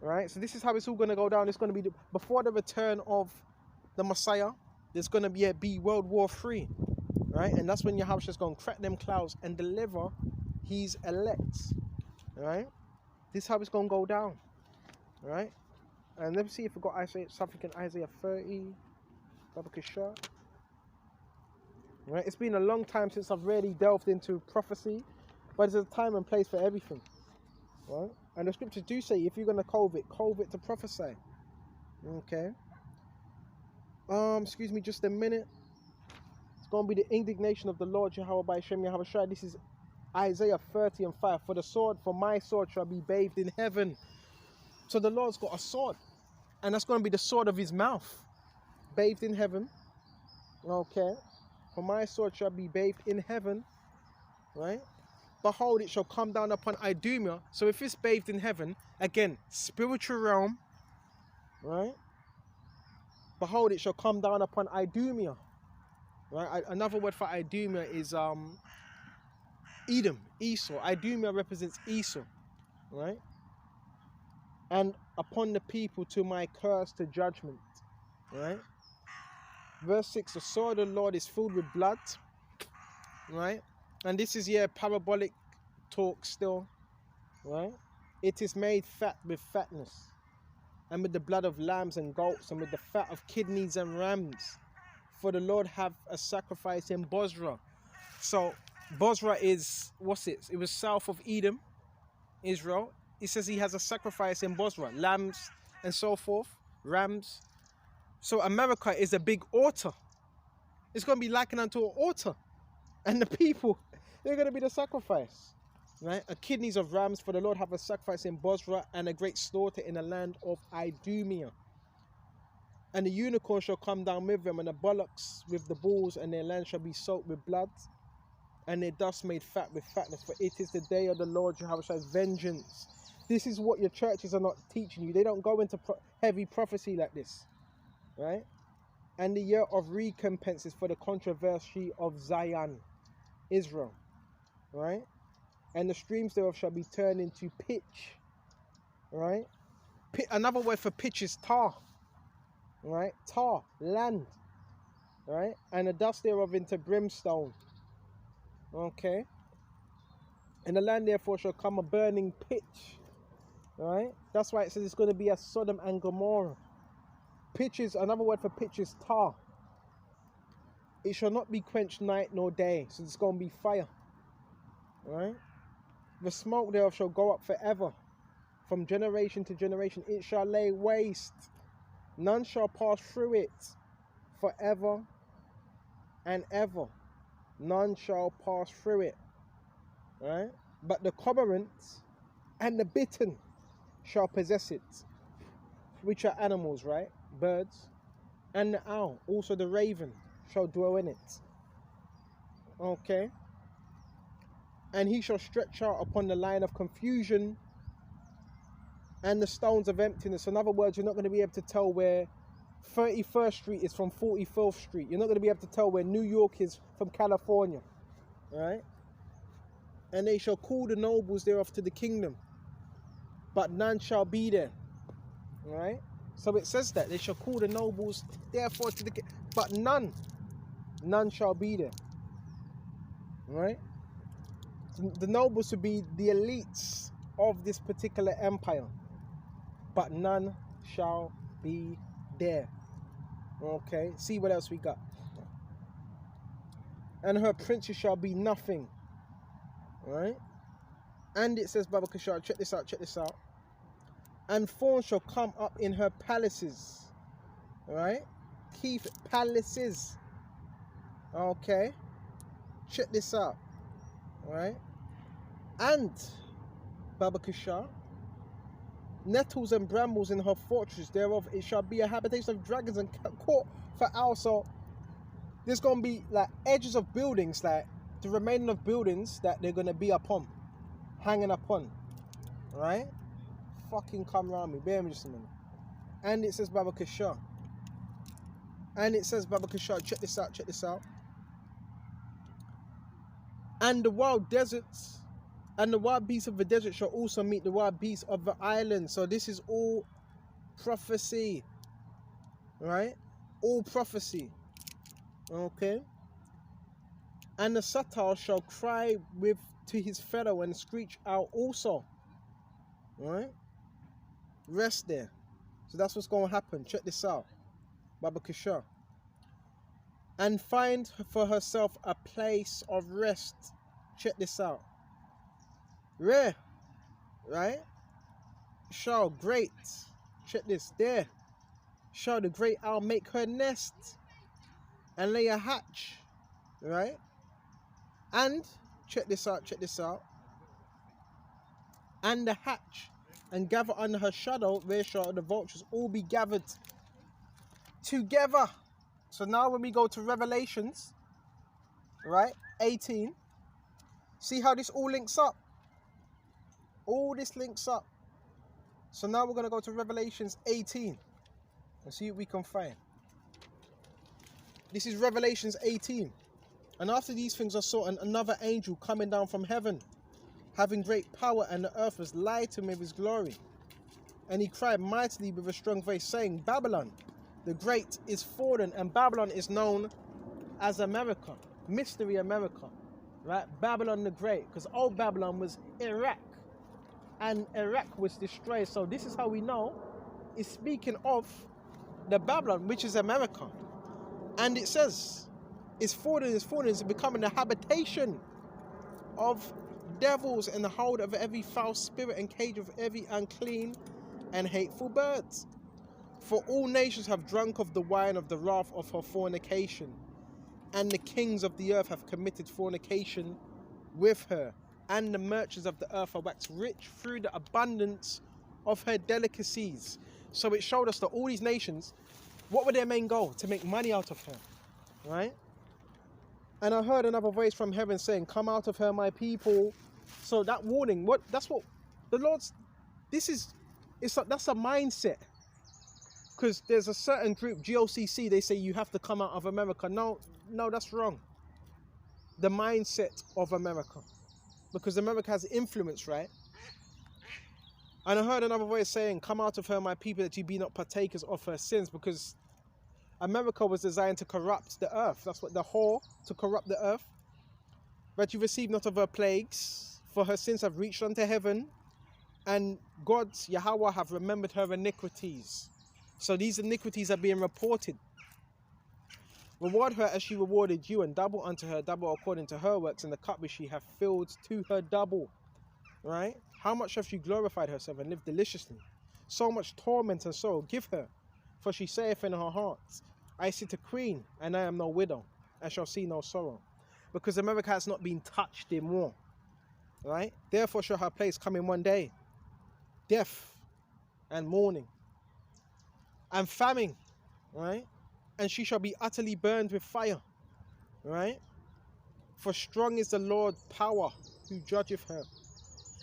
Right? So this is how it's all going to go down. It's going to be before the return of the Messiah. There's going to be World War III. Right? And that's when Yahushua's going to crack them clouds and deliver his elect. Right? This is how it's going to go down. Right? And let me see if we've got something in Isaiah 30. Right? It's been a long time since I've really delved into prophecy, but there's a time and place for everything. Right? And the scriptures do say, if you're going to cove it to prophesy. Okay? Excuse me just a minute. It's going to be the indignation of the Lord Jehovah by Shem Yahushua. This is Isaiah 30 and 5. For my sword shall be bathed in heaven. So the Lord's got a sword. And that's going to be the sword of his mouth. Bathed in heaven. Okay. For my sword shall be bathed in heaven. Right? Behold, it shall come down upon Idumea. So if it's bathed in heaven, again, spiritual realm. Right? Behold, it shall come down upon Idumea. Right? Another word for Idumea is Edom, Esau. Idumea represents Esau. Right? And upon the people to my curse to judgment. Right? Verse 6, the sword of the Lord is filled with blood. Right? And this is, parabolic talk still. Right? It is made fat with fatness. And with the blood of lambs and goats. And with the fat of kidneys and rams. For the Lord have a sacrifice in Bozrah. So, Bozrah is, what's it? It was south of Edom, Israel. He says he has a sacrifice in Bozrah. Lambs and so forth. Rams. So America is a big altar. It's going to be likened unto an altar. And the people, they're going to be the sacrifice. Right? A kidneys of rams, for the Lord have a sacrifice in Bozrah, and a great slaughter in the land of Idumea. And the unicorn shall come down with them, and the bullocks with the bulls, and their land shall be soaked with blood, and their dust made fat with fatness. For it is the day of the Lord Jehovah's vengeance. This is what your churches are not teaching you. They don't go into heavy prophecy like this. Right? And the year of recompenses for the controversy of Zion, Israel. Right? And the streams thereof shall be turned into pitch. Right? Another word for pitch is tar. Right? Tar, land. Right? And the dust thereof into brimstone. Okay? And the land therefore shall come a burning pitch. Right? That's why it says it's going to be a Sodom and Gomorrah. Pitch is, another word for pitch is tar. It shall not be quenched night nor day. So it's going to be fire. Right? The smoke thereof shall go up forever. From generation to generation. It shall lay waste. None shall pass through it. forever and ever. None shall pass through it. Right? But the cormorant and the bittern shall possess it, which are animals, right? Birds. And the owl, also the raven, shall dwell in it. Okay? And he shall stretch out upon the line of confusion and the stones of emptiness. In other words, you're not going to be able to tell where 31st Street is from 44th Street. You're not going to be able to tell where New York is from California. Right? And they shall call the nobles thereof to the kingdom, but none shall be there. Right? So it says that they shall call the nobles therefore to the kingdom, but none shall be there. Right? The nobles would be the elites of this particular empire, but none shall be there. Okay, see what else we got. And her princes shall be nothing. Right? And it says, Baba Kishar, check this out. And thorns shall come up in her palaces. Right? Keep palaces. Okay. Check this out. Right? And Baba Kishar, nettles and brambles in her fortress thereof, it shall be a habitation of dragons and court for owls. So there's going to be like edges of buildings, like the remaining of buildings that they're going to be upon, hanging upon. Right? Fucking come around me. Bear me just a minute. And it says Baba Kishar. Check this out. And the wild deserts and the wild beasts of the desert shall also meet the wild beasts of the island. So this is all prophecy. Right? All prophecy. Okay? And the subtle shall cry to his fellow and screech out also. Right? Rest there. So that's what's going to happen. Check this out. Baba Kishar. And find for herself a place of rest. Check this out. Rare. Right? Shall great. Check this. There. Shall the great owl make her nest and lay a hatch. Right? And check this out. And the hatch, and gather under her shadow, where shall the vultures all be gathered together. So now when we go to Revelations, right, 18, see how this all links up? All this links up. So now we're going to go to Revelations 18 and see what we can find. This is Revelations 18. And after these things I saw another angel coming down from heaven, having great power, and the earth was lightened with his glory. And he cried mightily with a strong voice, saying, Babylon the Great is fallen, and Babylon is known as America, Mystery America, right? Babylon the Great, because old Babylon was Iraq, and Iraq was destroyed. So this is how we know it's speaking of the Babylon, which is America. And it says, it's becoming the habitation of devils, and the hold of every foul spirit, and cage of every unclean and hateful birds. For all nations have drunk of the wine of the wrath of her fornication, and the kings of the earth have committed fornication with her, and the merchants of the earth are waxed rich through the abundance of her delicacies. So it showed us that all these nations, what were their main goal? To make money out of her, right? And I heard another voice from heaven saying, come out of her, my people. So that warning, that's what the Lord's, that's a mindset. Because there's a certain group, GOCC, they say you have to come out of America. No, that's wrong. The mindset of America. Because America has influence, right? And I heard another voice saying, come out of her, my people, that ye be not partakers of her sins. Because America was designed to corrupt the earth. That's what the whore, to corrupt the earth. But you receive not of her plagues, for her sins have reached unto heaven, and God, Yahweh, have remembered her iniquities. So these iniquities are being reported. Reward her as she rewarded you, and double unto her, double according to her works, and the cup which she hath filled to her double. Right? How much hath she glorified herself and lived deliciously? So much torment and sorrow give her, for she saith in her heart, I sit a queen, and I am no widow, and shall see no sorrow. Because America has not been touched in war. Right? Therefore shall her place come in one day. Death and mourning and famine. Right? And she shall be utterly burned with fire. Right? For strong is the Lord's power who judgeth her.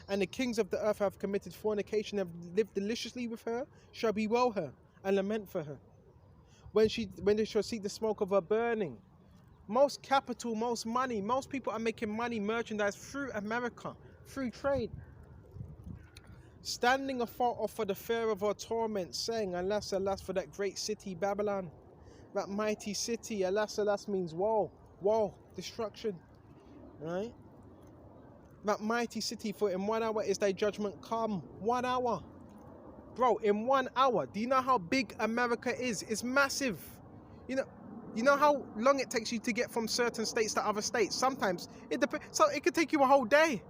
And the kings of the earth have committed fornication, have lived deliciously with her, shall bewail her and lament for her. When they shall see the smoke of her burning. Most capital, most money, most people are making money, merchandise through America, through trade. Standing afar off for the fear of her torment, saying, alas, alas, for that great city, Babylon, that mighty city. Alas, alas means woe, woe, destruction, right? That mighty city, for in 1 hour is thy judgment come. 1 hour. Bro, in 1 hour, do you know how big America is? It's massive. You know how long it takes you to get from certain states to other states? Sometimes it depends. So it could take you a whole day.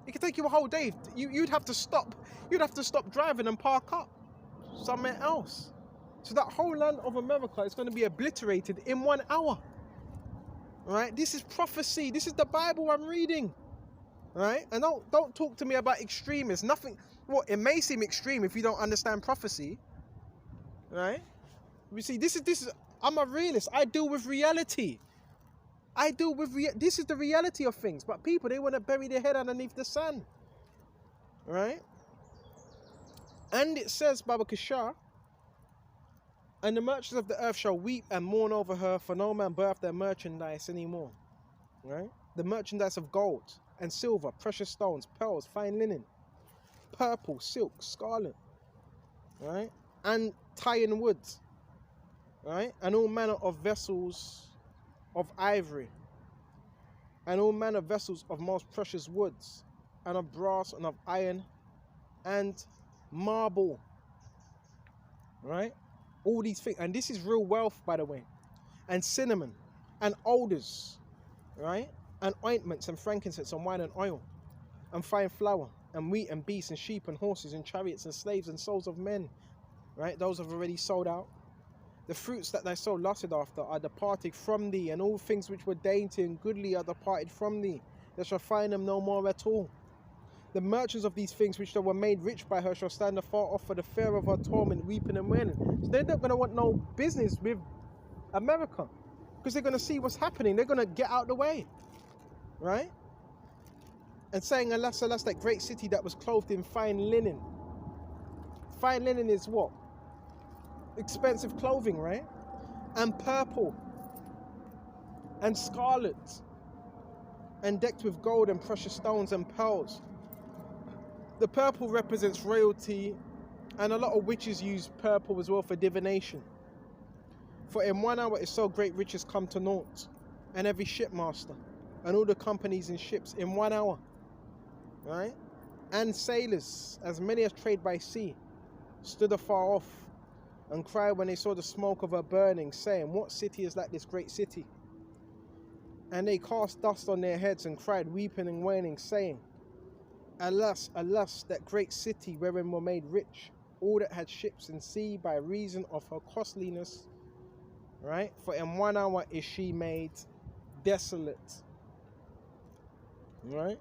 It could take you a whole day. You'd have to stop. You'd have to stop driving and park up somewhere else. So that whole land of America is going to be obliterated in 1 hour. Right? This is prophecy. This is the Bible I'm reading. Right? And don't talk to me about extremists. Nothing. Well, it may seem extreme if you don't understand prophecy. Right? You see, this is. I'm a realist. I deal with reality. This is the reality of things. But people, they want to bury their head underneath the sand. Right? And it says, Baba Kishar, and the merchants of the earth shall weep and mourn over her, for no man birth their merchandise anymore. Right? The merchandise of gold and silver, precious stones, pearls, fine linen, purple, silk, scarlet. Right? And tie-in woods. Right? And all manner of vessels of ivory, and all manner of vessels of most precious woods, and of brass, and of iron, and marble. Right? All these things, and this is real wealth, by the way. And cinnamon, and odors, right? And ointments, and frankincense, and wine, and oil, and fine flour, and wheat, and beasts, and sheep, and horses, and chariots, and slaves, and souls of men. Right? Those have already sold out. The fruits that thy soul lusted after are departed from thee, and all things which were dainty and goodly are departed from thee. Thou shalt find them no more at all. The merchants of these things which were made rich by her shall stand afar off for the fear of her torment, weeping and wailing. So they're not going to want no business with America, because they're going to see what's happening. They're going to get out of the way. Right? And saying, alas, alas, that great city that was clothed in fine linen. Fine linen is what? Expensive clothing, right? And purple and scarlet, and decked with gold and precious stones and pearls. The purple represents royalty, and a lot of witches use purple as well for divination. For in 1 hour is so great riches come to naught, and every shipmaster and all the companies in ships in 1 hour, right? And sailors, as many as trade by sea, stood afar off and cried when they saw the smoke of her burning, saying, what city is like this great city? And they cast dust on their heads and cried, weeping and wailing, saying, alas, alas, that great city wherein were made rich all that had ships in sea by reason of her costliness. Right? For in 1 hour is she made desolate. Right?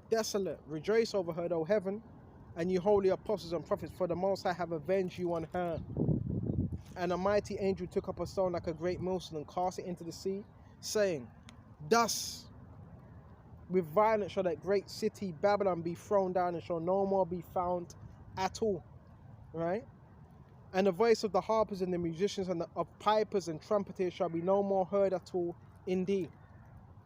Desolate. Rejoice over her, O heaven, and you holy apostles and prophets, for the Most High have avenged you on her. And a mighty angel took up a stone like a great millstone and cast it into the sea, saying, thus with violence shall that great city Babylon be thrown down, and shall no more be found at all. Right? And the voice of the harpers and the musicians and of pipers and trumpeters shall be no more heard at all indeed.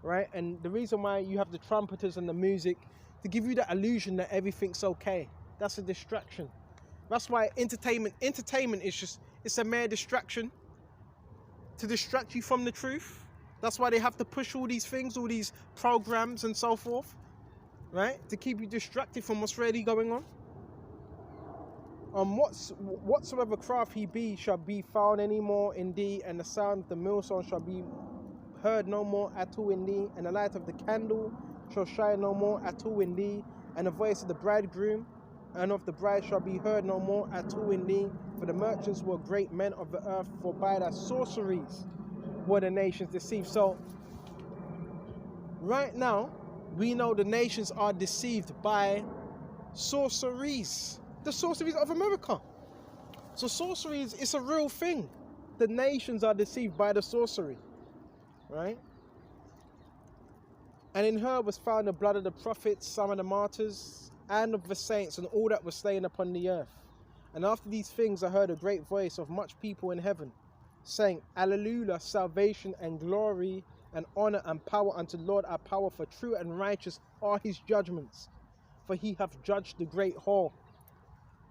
Right? And the reason why you have the trumpeters and the music, to give you that illusion that everything's okay. That's a distraction. That's why entertainment is just, it's a mere distraction to distract you from the truth. That's why they have to push all these things, all these programs and so forth, right? To keep you distracted from what's really going on. Whatsoever craft he be shall be found any more in thee, and the sound of the millstone shall be heard no more at all in thee, and the light of the candle shall shine no more at all in thee, and the voice of the bridegroom and of the bride shall be heard no more at all in thee, for the merchants were great men of the earth, for by their sorceries were the nations deceived. So right now, we know the nations are deceived by sorceries. The sorceries of America. So sorcery is a real thing. The nations are deceived by the sorcery, right? And in her was found the blood of the prophets, some of the martyrs, and of the saints, and all that were slain upon the earth. And after these things I heard a great voice of much people in heaven, saying, Alleluia, salvation and glory and honor and power unto the Lord our power, for true and righteous are his judgments. For he hath judged the great whore,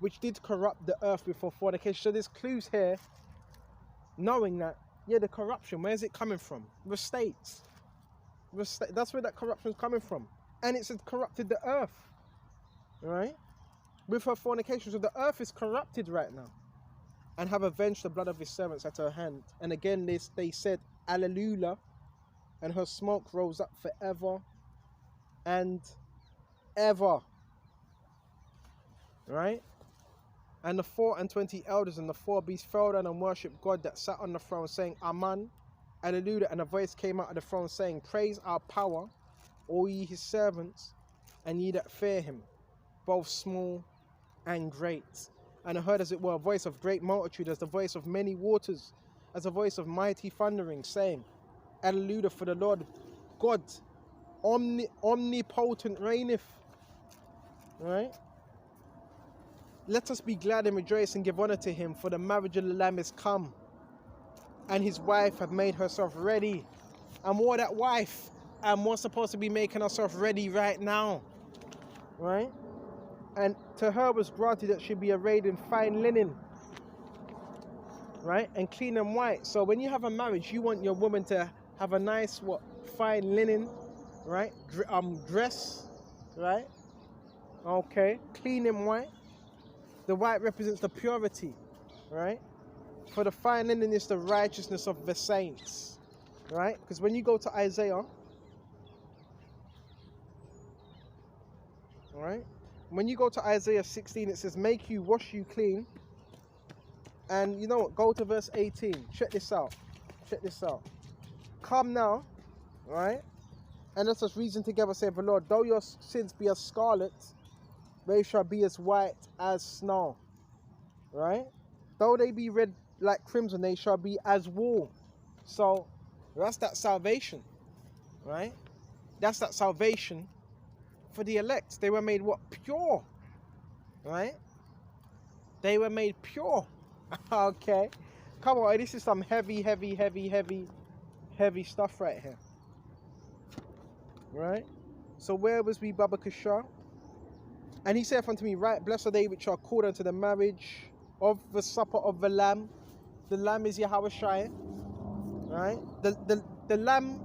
which did corrupt the earth before fornication. So there's clues here, knowing that, yeah, the corruption, where's it coming from? The states. That's where that corruption is coming from. And it's corrupted the earth, right? With her fornication. So the earth is corrupted right now. And have avenged the blood of his servants at her hand. And again they said, Alleluia. And her smoke rose up forever and ever. Right? And the 24 elders and the 4 beasts fell down and worshipped God that sat on the throne, saying, Amen, Alleluia. And a voice came out of the throne, saying, Praise our power, all ye his servants, and ye that fear him, both small and great. And I heard, as it were, a voice of great multitude, as the voice of many waters, as a voice of mighty thundering, saying, Alleluia, for the Lord God omnipotent reigneth. Right? Let us be glad and rejoice and give honor to him, for the marriage of the Lamb is come, and his wife hath made herself ready. And we're that wife, and we're supposed to be making ourselves ready right now. Right? And to her was granted that she be arrayed in fine linen, right, and clean and white. So when you have a marriage, you want your woman to have a nice, fine linen, right, dress, right, okay, clean and white. The white represents the purity, right, for the fine linen is the righteousness of the saints, right, because when you go to Isaiah, right, when you go to Isaiah 16, it says, make you, wash you clean. And you know what? Go to verse 18. Check this out. Check this out. Come now, right? And let us reason together, saith the Lord. Though your sins be as scarlet, they shall be as white as snow. Right? Though they be red like crimson, they shall be as wool. So, that's that salvation. Right? That's that salvation for the elect. They were made what? Pure. Right? They were made pure. Okay. Come on, this is some heavy stuff right here. Right? So where was we, Baba Kasha? And he saith unto me, right, blessed are they which are called unto the marriage of the supper of the Lamb. The Lamb is Yahweh Shai. Right? The Lamb,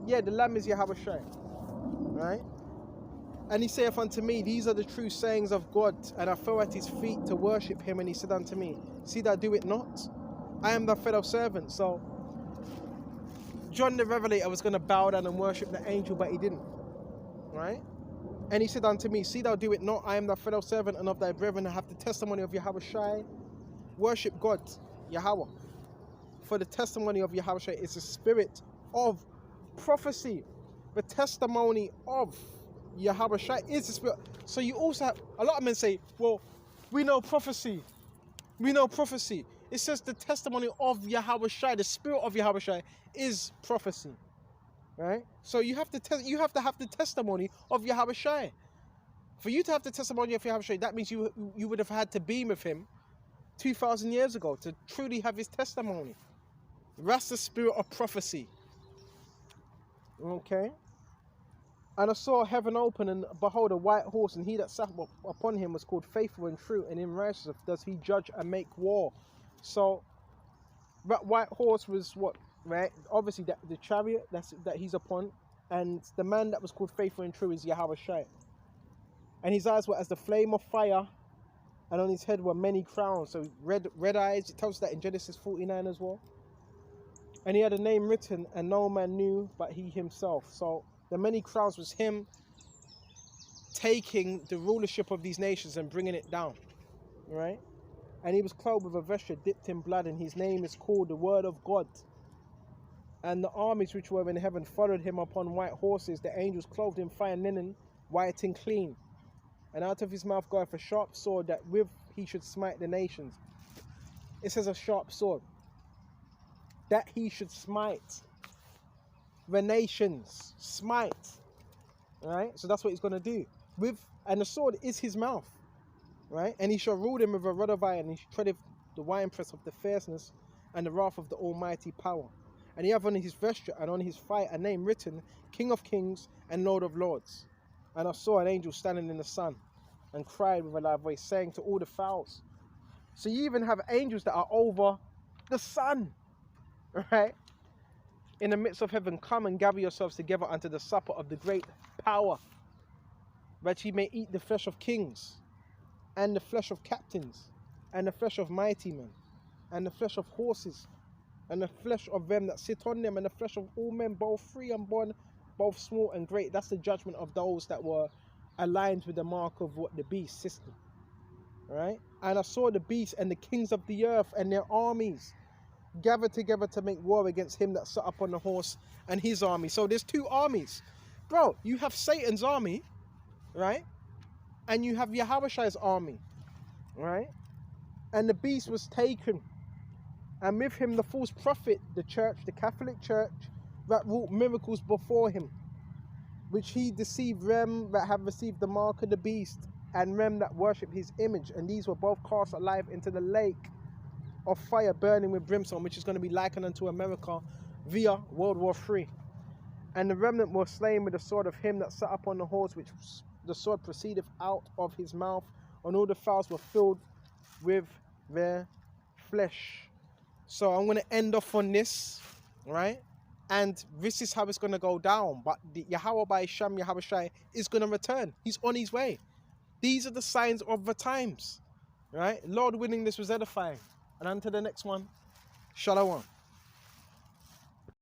yeah, the Lamb is Yahweh Shai. Right? And he saith unto me, these are the true sayings of God. And I fell at his feet to worship him. And he said unto me, see that I do it not? I am thy fellow servant. So John the Revelator was going to bow down and worship the angel, but he didn't. Right? And he said unto me, see thou do it not? I am thy fellow servant and of thy brethren, and have the testimony of Yahweh Shai. Worship God, Yahweh. For the testimony of Yahweh Shai is the spirit of prophecy. The testimony of Yahweh Shai is the spirit. So you also have, a lot of men say, well, we know prophecy. We know prophecy. It says the testimony of Yahweh Shai, the spirit of Yahweh Shai is prophecy. Right? So you have to have the testimony of Yahweh Shai. For you to have the testimony of Yahweh Shai, that means you would have had to be with him 2,000 years ago to truly have his testimony. That's the spirit of prophecy. Okay? And I saw heaven open, and behold, a white horse, and he that sat upon him was called Faithful and True, and in righteousness does he judge and make war. So that white horse was what, right? Obviously the chariot that he's upon, and the man that was called Faithful and True is Yahweh Shai. And his eyes were as the flame of fire, and on his head were many crowns. So red eyes, it tells us that in Genesis 49 as well. And he had a name written, and no man knew but he himself. So the many crowns was him taking the rulership of these nations and bringing it down, right? And he was clothed with a vesture dipped in blood, and his name is called the Word of God. And the armies which were in heaven followed him upon white horses. The angels clothed in fine linen, white and clean. And out of his mouth goeth a sharp sword, that with he should smite the nations. It says a sharp sword. That he should smite the nations. Smite. Right? So that's what he's going to do. And the sword is his mouth. Right? And he shall rule them with a rod of iron, and he shall tread the winepress of the fierceness and the wrath of the almighty power. And he have on his vesture and on his thigh a name written, King of Kings and Lord of Lords. And I saw an angel standing in the sun, and cried with a loud voice, saying to all the fowls. So you even have angels that are over the sun, right? In the midst of heaven, come and gather yourselves together unto the supper of the great power, that ye may eat the flesh of kings, and the flesh of captains, and the flesh of mighty men, and the flesh of horses, and the flesh of them that sit on them, and the flesh of all men, both free and bond, both small and great. That's the judgment of those that were aligned with the mark of what the beast system, right? And I saw the beast and the kings of the earth and their armies gathered together to make war against him that sat up on the horse and his army. So there's two armies, bro. You have Satan's army, right? And you have Yahushai's army, right? And the beast was taken, and with him the false prophet, the church, the Catholic Church, that wrought miracles before him, which he deceived them that have received the mark of the beast, and them that worship his image. And these were both cast alive into the lake of fire burning with brimstone, which is going to be likened unto America via World War III. And the remnant were slain with the sword of him that sat up on the horse, which the sword proceedeth out of his mouth, and all the fowls were filled with their flesh. So I'm going to end off on this, right? And this is how it's going to go down. But the Yahweh by Sham Yahushai is going to return. He's on his way. These are the signs of the times, right? Lord willing, this was edifying. And on to the next one. Shalom.